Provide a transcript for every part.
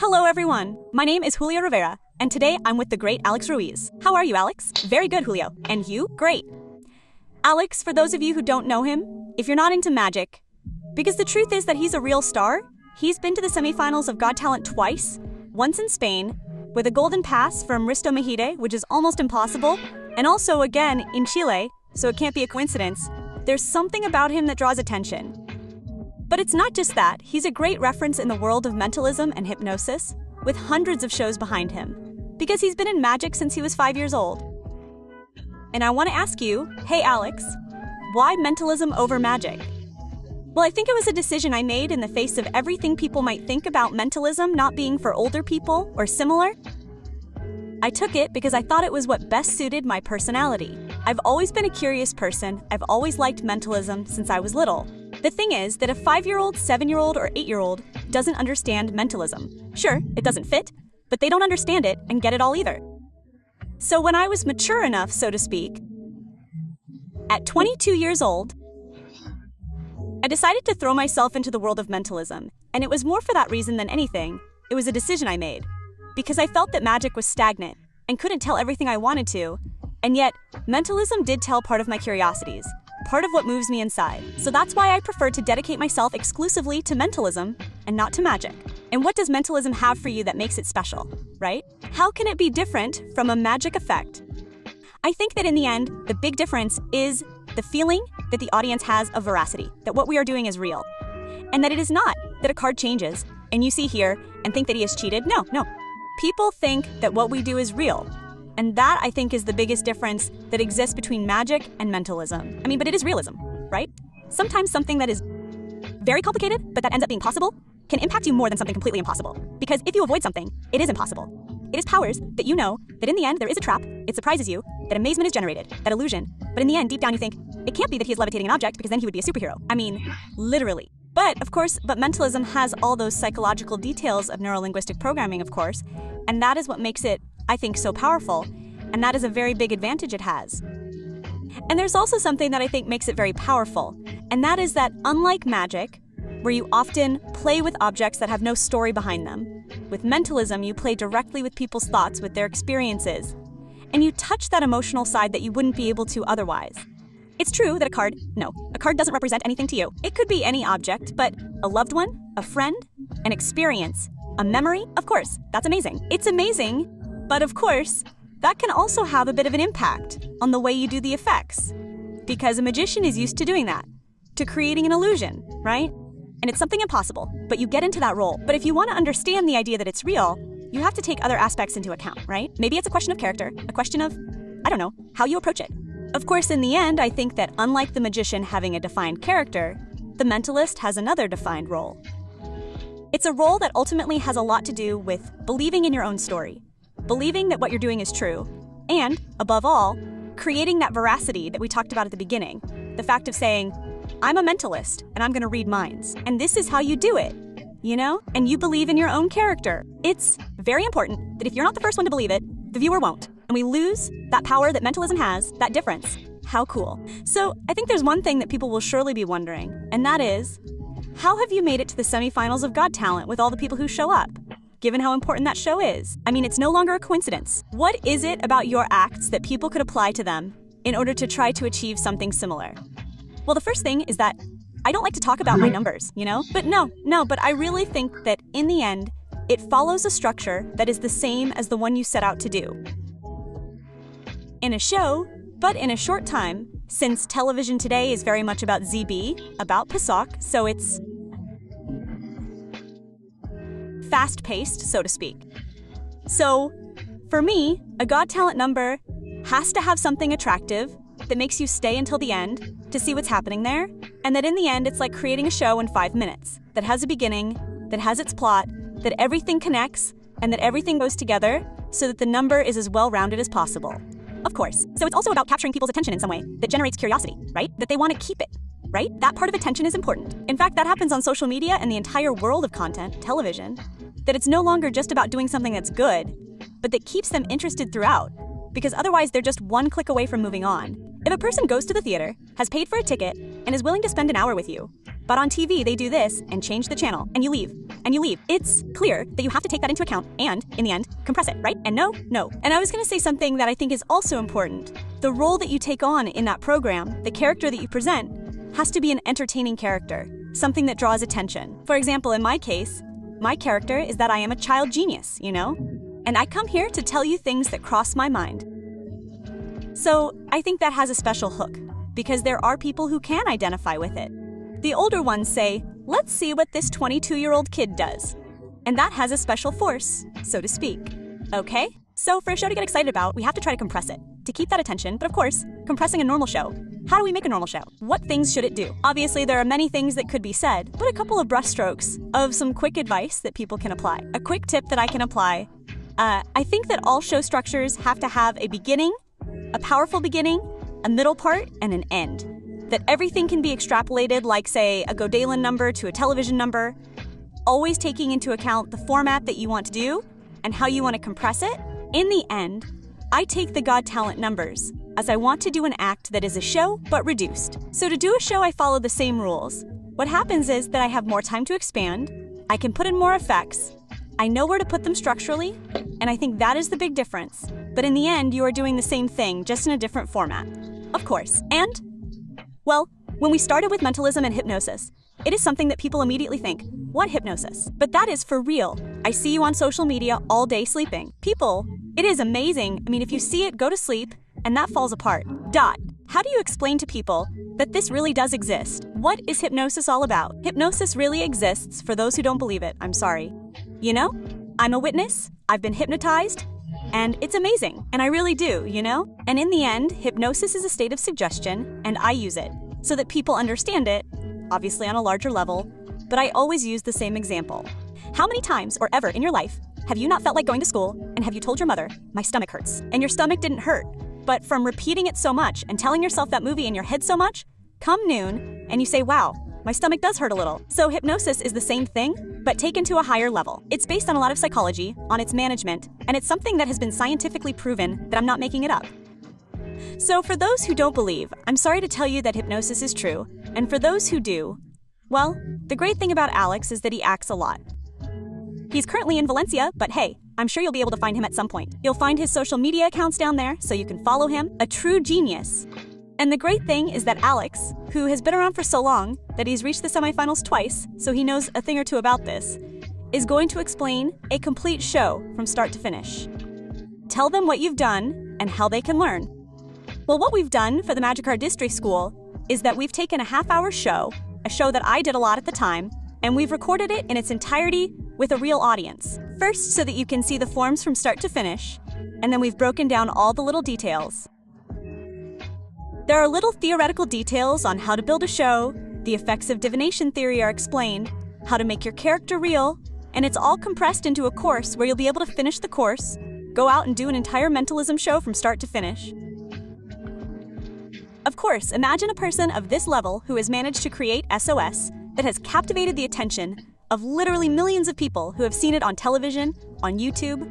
Hello everyone, my name is Julio Rivera, and today I'm with the great Alex Ruiz. How are you, Alex? Very good, Julio. And you? Great. Alex, for those of you who don't know him, if you're not into magic, because the truth is that he's a real star, he's been to the semifinals of Got Talent twice, once in Spain, with a golden pass from Risto Mejide, which is almost impossible, and also again in Chile, so it can't be a coincidence. There's something about him that draws attention. But it's not just that, he's a great reference in the world of mentalism and hypnosis, with hundreds of shows behind him, because he's been in magic since he was 5 years old. And I want to ask you, hey Alex, why mentalism over magic? Well, I think it was a decision I made in the face of everything people might think about mentalism not being for older people or similar. I took it because I thought it was what best suited my personality. I've always been a curious person. I've always liked mentalism since I was little. The thing is that a 5-year-old, 7-year-old, or 8-year-old doesn't understand mentalism. Sure, it doesn't fit, but they don't understand it and get it all either. So when I was mature enough, so to speak, at 22 years old, I decided to throw myself into the world of mentalism, and it was more for that reason than anything. It was a decision I made, because I felt that magic was stagnant and couldn't tell everything I wanted to, and yet mentalism did tell part of my curiosities, part of what moves me inside. So that's why I prefer to dedicate myself exclusively to mentalism and not to magic. And what does mentalism have for you that makes it special, right? How can it be different from a magic effect? I think that in the end, the big difference is the feeling that the audience has of veracity, that what we are doing is real. And that it is not that a card changes and you see here and think that he has cheated. No. People think that what we do is real. And that, I think, is the biggest difference that exists between magic and mentalism. But it is realism, right? Sometimes something that is very complicated, but that ends up being possible, can impact you more than something completely impossible. Because if you avoid something, it is impossible. It is powers that you know that in the end there is a trap, it surprises you, that amazement is generated, that illusion. But in the end, deep down you think, it can't be that he is levitating an object because then he would be a superhero. Literally. But of course, mentalism has all those psychological details of neurolinguistic programming, of course, and that is what makes it, I think, so powerful, and that is a very big advantage it has. And there's also something that I think makes it very powerful, and that is that unlike magic, where you often play with objects that have no story behind them, with mentalism you play directly with people's thoughts, with their experiences, and you touch that emotional side that you wouldn't be able to otherwise. It's true that a card doesn't represent anything to you. It could be any object, but a loved one, a friend, an experience, a memory, of course, that's amazing. It's amazing, but of course, that can also have a bit of an impact on the way you do the effects. Because a magician is used to doing that, to creating an illusion, right? And it's something impossible, but you get into that role. But if you want to understand the idea that it's real, you have to take other aspects into account, right? Maybe it's a question of character, a question of, how you approach it. Of course, in the end, I think that unlike the magician having a defined character, the mentalist has another defined role. It's a role that ultimately has a lot to do with believing in your own story, believing that what you're doing is true, and, above all, creating that veracity that we talked about at the beginning, the fact of saying, I'm a mentalist, and I'm going to read minds, and this is how you do it, and you believe in your own character. It's very important that if you're not the first one to believe it, the viewer won't, and we lose that power that mentalism has, that difference. How cool. So I think there's one thing that people will surely be wondering, and that is, how have you made it to the semifinals of Got Talent with all the people who show up? Given how important that show is. It's no longer a coincidence. What is it about your acts that people could apply to them in order to try to achieve something similar? Well, the first thing is that I don't like to talk about my numbers, but I really think that in the end, it follows a structure that is the same as the one you set out to do. In a show, but in a short time, since television today is very much about ZB, about PSOC, so it's fast-paced, so to speak. So, for me, a Got Talent number has to have something attractive that makes you stay until the end to see what's happening there, and that in the end, it's like creating a show in 5 minutes that has a beginning, that has its plot, that everything connects, and that everything goes together so that the number is as well-rounded as possible. Of course. So it's also about capturing people's attention in some way that generates curiosity, right? That they want to keep it, right? That part of attention is important. In fact, that happens on social media and the entire world of content, television, that it's no longer just about doing something that's good, but that keeps them interested throughout, because otherwise they're just one click away from moving on. If a person goes to the theater, has paid for a ticket, and is willing to spend an hour with you, but on TV they do this and change the channel, and you leave, and you leave. It's clear that you have to take that into account and, in the end, compress it, right? And no. And I was gonna say something that I think is also important. The role that you take on in that program, the character that you present, has to be an entertaining character, something that draws attention. For example, in my case, my character is that I am a child genius, And I come here to tell you things that cross my mind. So I think that has a special hook, because there are people who can identify with it. The older ones say, let's see what this 22-year-old kid does. And that has a special force, so to speak. Okay? So for a show to get excited about, we have to try to compress it, to keep that attention, but of course, compressing a normal show. How do we make a normal show? What things should it do? Obviously, there are many things that could be said, but a couple of brushstrokes of some quick advice that people can apply. A quick tip that I can apply, I think that all show structures have to have a beginning, a powerful beginning, a middle part, and an end. That everything can be extrapolated like, say, a Godalin number to a television number, always taking into account the format that you want to do and how you want to compress it. In the end, I take the God talent numbers, as I want to do an act that is a show, but reduced. So to do a show, I follow the same rules. What happens is that I have more time to expand, I can put in more effects, I know where to put them structurally, and I think that is the big difference. But in the end, you are doing the same thing, just in a different format. Of course. And, well, when we started with mentalism and hypnosis, it is something that people immediately think, what hypnosis? But that is for real. I see you on social media all day sleeping. People, it is amazing. I mean, if you see it, go to sleep, and that falls apart. How do you explain to people that this really does exist? What is hypnosis all about? Hypnosis really exists for those who don't believe it. I'm sorry. I'm a witness, I've been hypnotized, and it's amazing. And I really do, And in the end, hypnosis is a state of suggestion, and I use it so that people understand it, obviously on a larger level, but I always use the same example. How many times or ever in your life have you not felt like going to school, and have you told your mother, my stomach hurts, and your stomach didn't hurt, but from repeating it so much and telling yourself that movie in your head so much, come noon, and you say, wow, my stomach does hurt a little. So hypnosis is the same thing, but taken to a higher level. It's based on a lot of psychology, on its management, and it's something that has been scientifically proven that I'm not making it up. So for those who don't believe, I'm sorry to tell you that hypnosis is true, and for those who do, well, the great thing about Alex is that he acts a lot. He's currently in Valencia, but hey, I'm sure you'll be able to find him at some point. You'll find his social media accounts down there, so you can follow him, a true genius. And the great thing is that Alex, who has been around for so long that he's reached the semifinals twice, so he knows a thing or two about this, is going to explain a complete show from start to finish. Tell them what you've done and how they can learn. Well, what we've done for the Magic Artistry School is that we've taken a half-hour show, a show that I did a lot at the time, and we've recorded it in its entirety with a real audience. First, so that you can see the forms from start to finish, and then we've broken down all the little details. There are little theoretical details on how to build a show, the effects of divination theory are explained, how to make your character real, and it's all compressed into a course where you'll be able to finish the course, go out and do an entire mentalism show from start to finish. Of course, imagine a person of this level who has managed to create SOS that has captivated the attention of literally millions of people who have seen it on television, on YouTube,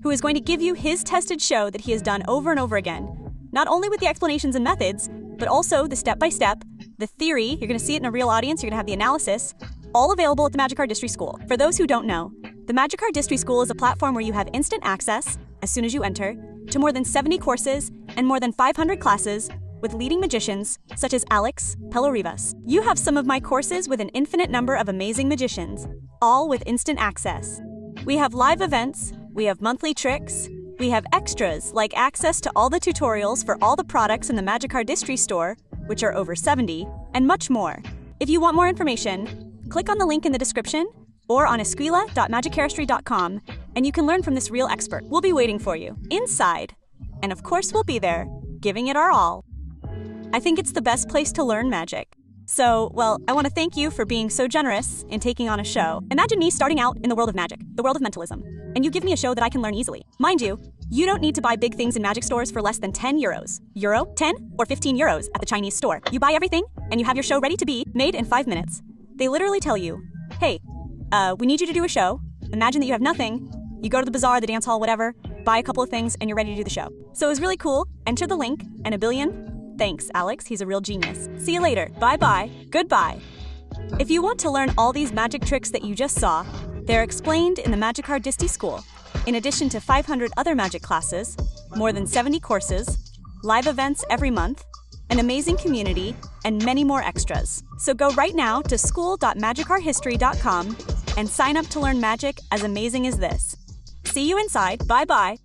who is going to give you his tested show that he has done over and over again, not only with the explanations and methods, but also the step-by-step, the theory, you're going to see it in a real audience, you're going to have the analysis, all available at the Magic Artistry School. For those who don't know, the Magic Artistry School is a platform where you have instant access, as soon as you enter, to more than 70 courses and more than 500 classes with leading magicians such as Alex Ruiz. You have some of my courses with an infinite number of amazing magicians, all with instant access. We have live events, we have monthly tricks, we have extras like access to all the tutorials for all the products in the Magic Artistry store, which are over 70, and much more. If you want more information, click on the link in the description or on escuela.magicartistry.com, and you can learn from this real expert. We'll be waiting for you inside, and of course we'll be there, giving it our all. I think it's the best place to learn magic. So, well, I want to thank you for being so generous in taking on a show. Imagine me starting out in the world of magic, the world of mentalism, and you give me a show that I can learn easily. Mind you, you don't need to buy big things in magic stores for less than 10 euros. Euro, 10, or 15 euros at the Chinese store. You buy everything, and you have your show ready to be made in 5 minutes. They literally tell you, hey, we need you to do a show. Imagine that you have nothing. You go to the bazaar, the dance hall, whatever, buy a couple of things, and you're ready to do the show. So it was really cool. Enter the link, and a billion. Thanks, Alex. He's a real genius. See you later. Bye-bye. Goodbye. If you want to learn all these magic tricks that you just saw, They're explained in the Magic Card Disty School, in addition to 500 other magic classes, more than 70 courses, live events every month, an amazing community, and many more extras. So go right now to school.magicarthistory.com and sign up to learn magic as amazing as this. See you inside. Bye-bye.